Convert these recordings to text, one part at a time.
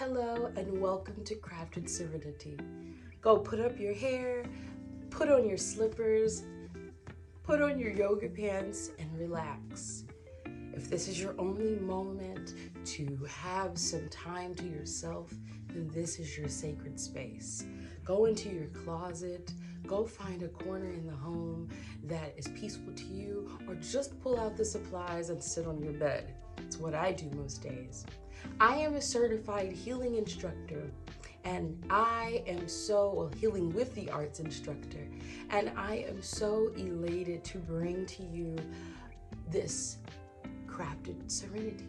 Hello and welcome to Crafted Serenity. Go put up your hair, put on your slippers, put on your yoga pants and relax. If this is your only moment to have some time to yourself, then this is your sacred space. Go into your closet, go find a corner in the home that is peaceful to you, or just pull out the supplies and sit on your bed. It's what I do most days. I am a certified healing instructor, and I am healing with the arts instructor, and I am so elated to bring to you this Crafted Serenity.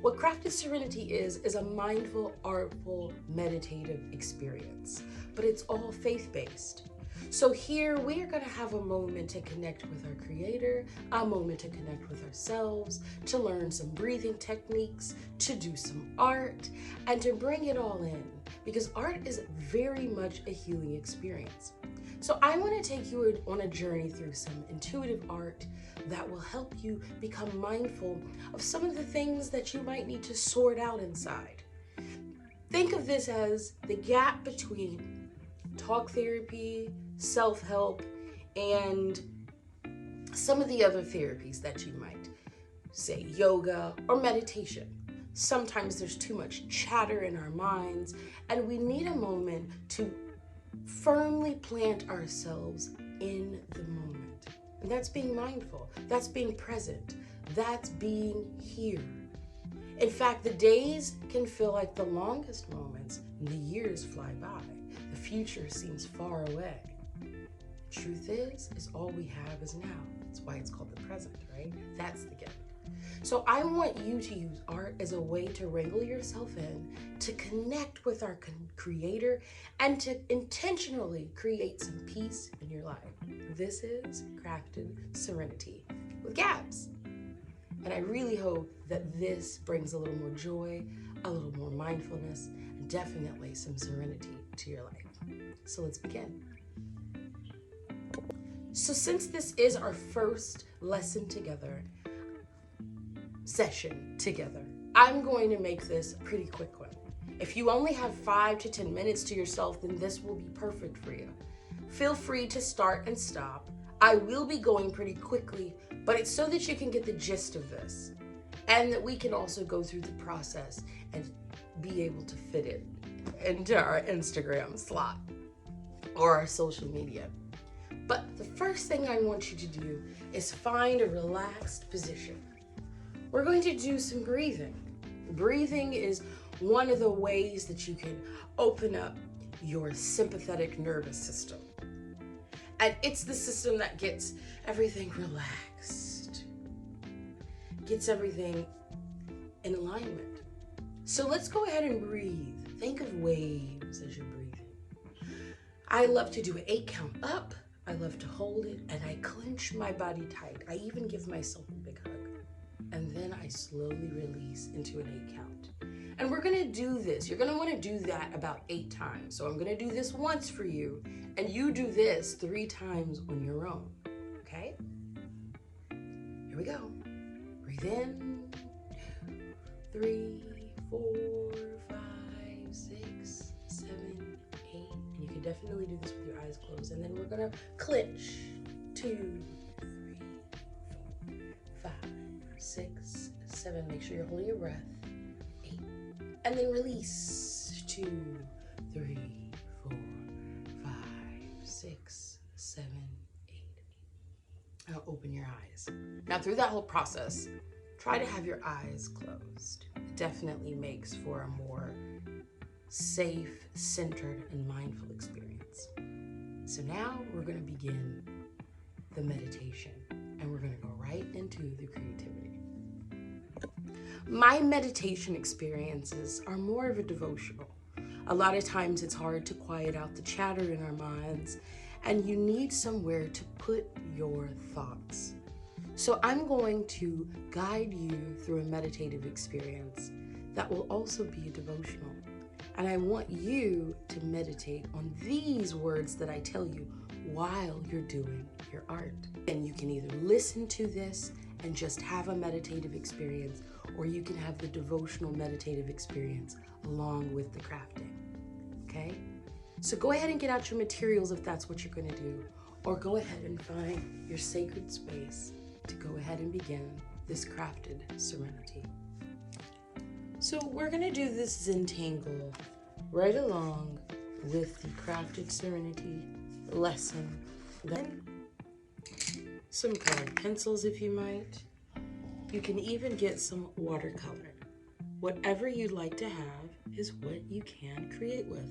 What Crafted Serenity is a mindful, artful, meditative experience, but it's all faith-based. So here we are going to have a moment to connect with our Creator, a moment to connect with ourselves, to learn some breathing techniques, to do some art, and to bring it all in, because art is very much a healing experience. So I want to take you on a journey through some intuitive art that will help you become mindful of some of the things that you might need to sort out inside. Think of this as the gap between talk therapy, self-help, and some of the other therapies that you might say, yoga or meditation. Sometimes there's too much chatter in our minds, and we need a moment to firmly plant ourselves in the moment. And that's being mindful, that's being present, that's being here. In fact, the days can feel like the longest moments, and the years fly by. The future seems far away. Truth is all we have is now. That's why it's called the present, right? That's the gift. So I want you to use art as a way to wrangle yourself in, to connect with our Creator, and to intentionally create some peace in your life. This is Crafted Serenity with Gabs. And I really hope that this brings a little more joy, a little more mindfulness, and definitely some serenity to your life. So let's begin. So since this is our first lesson together, session together, I'm going to make this a pretty quick one. If you only have 5 to 10 minutes to yourself, then this will be perfect for you. Feel free to start and stop. I will be going pretty quickly, but it's so that you can get the gist of this, and that we can also go through the process and be able to fit it into our Instagram slot or our social media. But the first thing I want you to do is find a relaxed position. We're going to do some breathing. Breathing is one of the ways that you can open up your sympathetic nervous system. And it's the system that gets everything relaxed, gets everything in alignment. So let's go ahead and breathe. Think of waves as you're breathing. I love to do an 8 count up. I love to hold it, and I clench my body tight. I even give myself a big hug. And then I slowly release into an 8 count. And we're gonna do this. You're gonna wanna do that about 8 times. So I'm gonna do this once for you, and you do this 3 times on your own, okay? Here we go. Breathe in, 2, 3, 4, 5, 6, 7, 8. And you can definitely do this with your eyes closed. And then we're gonna clench, 2, 3, 4, 5, 6, 7. Make sure you're holding your breath. 8. And then release. 2, 3, 4, 5, 6, 7, 8. Now open your eyes. Now through that whole process, try to have your eyes closed. It definitely makes for a more safe, centered, and mindful experience. So now we're going to begin the meditation, and we're going to go right into the creativity. My meditation experiences are more of a devotional. A lot of times it's hard to quiet out the chatter in our minds, and you need somewhere to put your thoughts. So I'm going to guide you through a meditative experience that will also be a devotional. And I want you to meditate on these words that I tell you while you're doing your art. And you can either listen to this and just have a meditative experience, or you can have the devotional meditative experience along with the crafting, okay? So go ahead and get out your materials if that's what you're gonna do, or go ahead and find your sacred space to go ahead and begin this crafted serenity. So we're gonna do this Zentangle right along with the crafted serenity lesson. Then some colored pencils if you might. You can even get some watercolor. Whatever you'd like to have is what you can create with.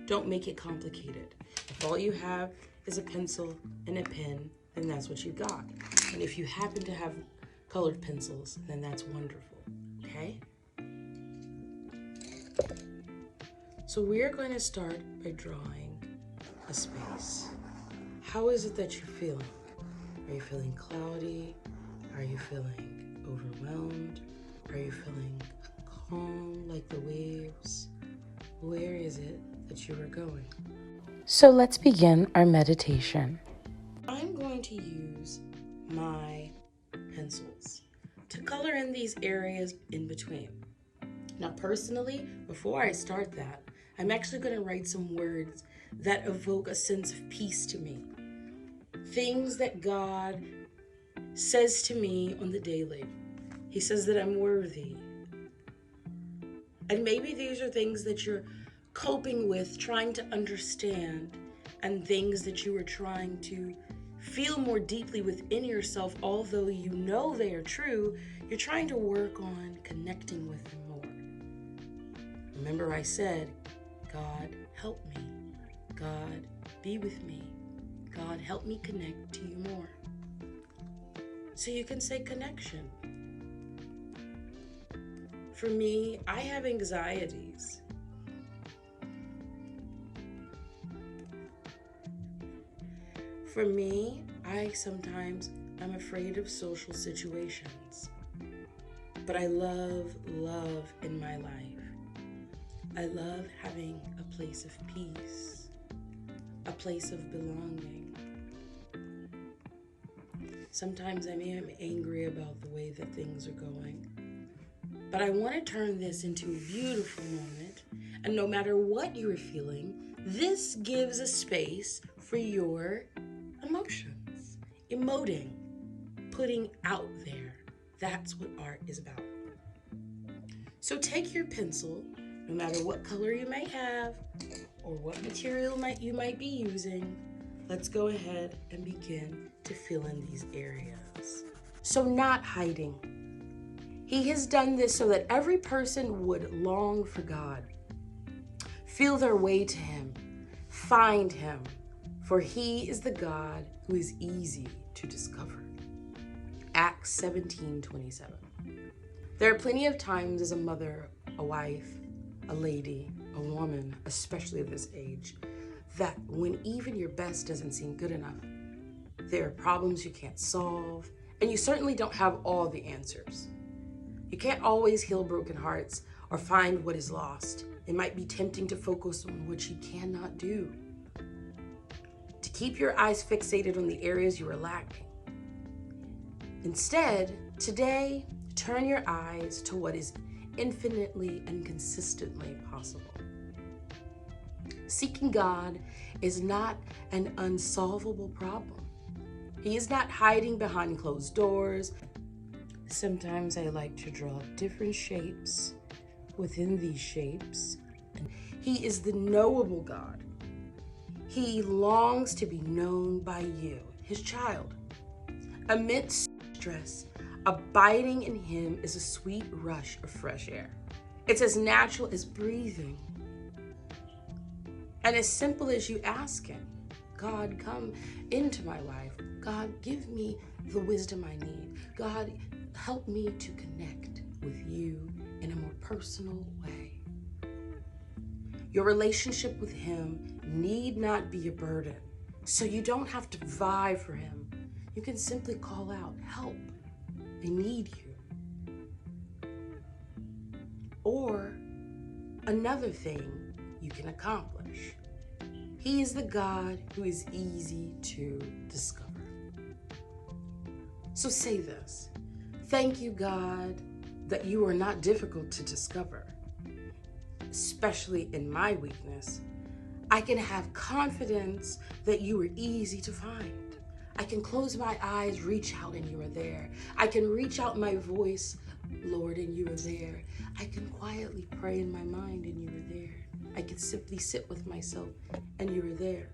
Don't make it complicated. If all you have is a pencil and a pen, then that's what you got. And if you happen to have colored pencils, then that's wonderful, okay? So we are going to start by drawing a space. How is it that you're feeling? Are you feeling cloudy? Are you feeling overwhelmed? Are you feeling calm like the waves? Where is it that you are going? So let's begin our meditation. I'm going to use my pencils to color in these areas in between. Now personally, before I start that, I'm actually going to write some words that evoke a sense of peace to me. Things that God says to me on the daily. He says that I'm worthy. And maybe these are things that you're coping with, trying to understand, and things that you are trying to feel more deeply within yourself, although you know they are true, you're trying to work on connecting with them more. Remember I said, God, help me. God, be with me. God, help me connect to you more. So you can say connection. For me, I have anxieties. For me, I'm afraid of social situations. But I love in my life. I love having a place of peace, a place of belonging. Sometimes I am angry about the way that things are going, but I want to turn this into a beautiful moment, and no matter what you are feeling, this gives a space for your emotions, emoting, putting out there. That's what art is about. So take your pencil, no matter what color you may have or what material you might be using, let's go ahead and begin to fill in these areas. So not hiding. He has done this so that every person would long for God, feel their way to Him, find Him, for He is the God who is easy to discover. Acts 17:27. There are plenty of times as a mother, a wife, a lady, a woman, especially at this age, that when even your best doesn't seem good enough, there are problems you can't solve, and you certainly don't have all the answers. You can't always heal broken hearts or find what is lost. It might be tempting to focus on what you cannot do, to keep your eyes fixated on the areas you are lacking. Instead, today, turn your eyes to what is infinitely and consistently possible. Seeking God is not an unsolvable problem. He is not hiding behind closed doors. Sometimes I like to draw different shapes within these shapes. He is the knowable God. He longs to be known by you, His child. Amidst stress, abiding in Him is a sweet rush of fresh air. It's as natural as breathing. And as simple as you ask Him, God, come into my life. God, give me the wisdom I need. God, help me to connect with you in a more personal way. Your relationship with Him need not be a burden, so you don't have to vie for Him. You can simply call out, help, I need you. Or another thing you can accomplish. He is the God who is easy to discover. So say this: thank you, God, that you are not difficult to discover, especially in my weakness. I can have confidence that you are easy to find. I can close my eyes, reach out, and you are there. I can reach out my voice, Lord, and you are there. I can quietly pray in my mind, and you are there. I can simply sit with myself, and you are there.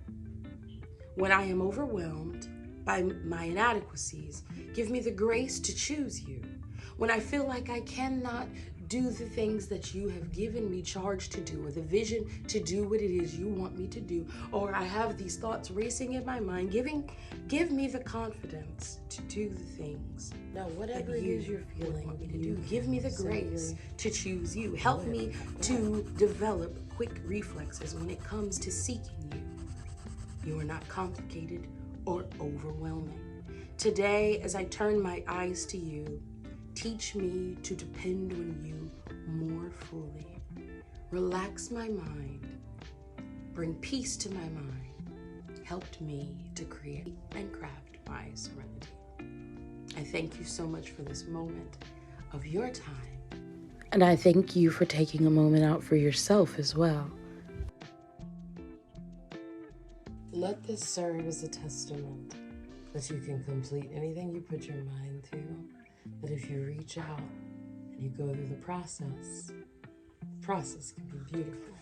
When I am overwhelmed by my inadequacies, give me the grace to choose you. When I feel like I cannot do the things that you have given me charge to do, or the vision to do what it is you want me to do, or I have these thoughts racing in my mind, give me the confidence to do the things. Now, whatever it is you're feeling want me to do, give me the grace to choose you. Help me to develop quick reflexes when it comes to seeking you. You are not complicated or overwhelming. Today, as I turn my eyes to you, teach me to depend on you more fully. Relax my mind. Bring peace to my mind. Help me to create and craft my serenity. I thank you so much for this moment of your time. And I thank you for taking a moment out for yourself as well. Let this serve as a testament that you can complete anything you put your mind to. That if you reach out and you go through the process can be beautiful.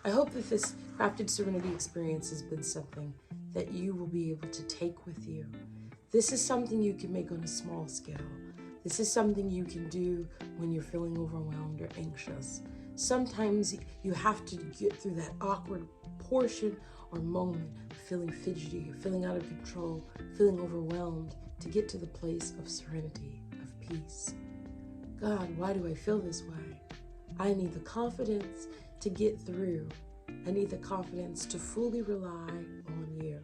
I hope that this Crafted Serenity experience has been something that you will be able to take with you. This is something you can make on a small scale. This is something you can do when you're feeling overwhelmed or anxious. Sometimes you have to get through that awkward portion or moment, feeling fidgety, feeling out of control, feeling overwhelmed, to get to the place of serenity, of peace. God, why do I feel this way? I need the confidence to get through. I need the confidence to fully rely on you.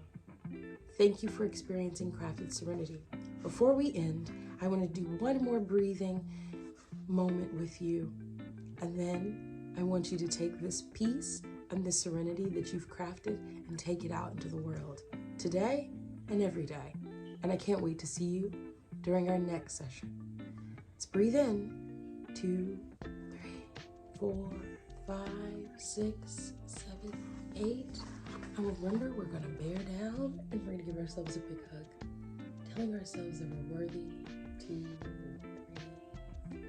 Thank you for experiencing Crafted Serenity. Before we end, I want to do one more breathing moment with you. And then I want you to take this peace and this serenity that you've crafted and take it out into the world today and every day. And I can't wait to see you during our next session. Let's breathe in. 2, 3, 4, 5, 6, 7, 8. And remember, we're going to bear down and we're going to give ourselves a big hug, telling ourselves that we're worthy. 2, 3, 4.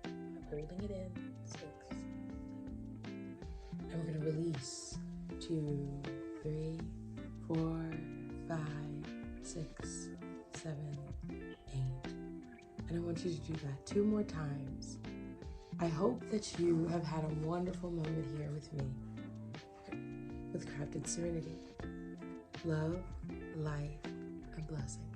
I'm holding it in. 6. And we're going to release. 2, 3, 4, 5, 6, 7, 8. And I want you to do that 2 more times. I hope that you have had a wonderful moment here with me, with Crafted Serenity. Love, life, and blessings.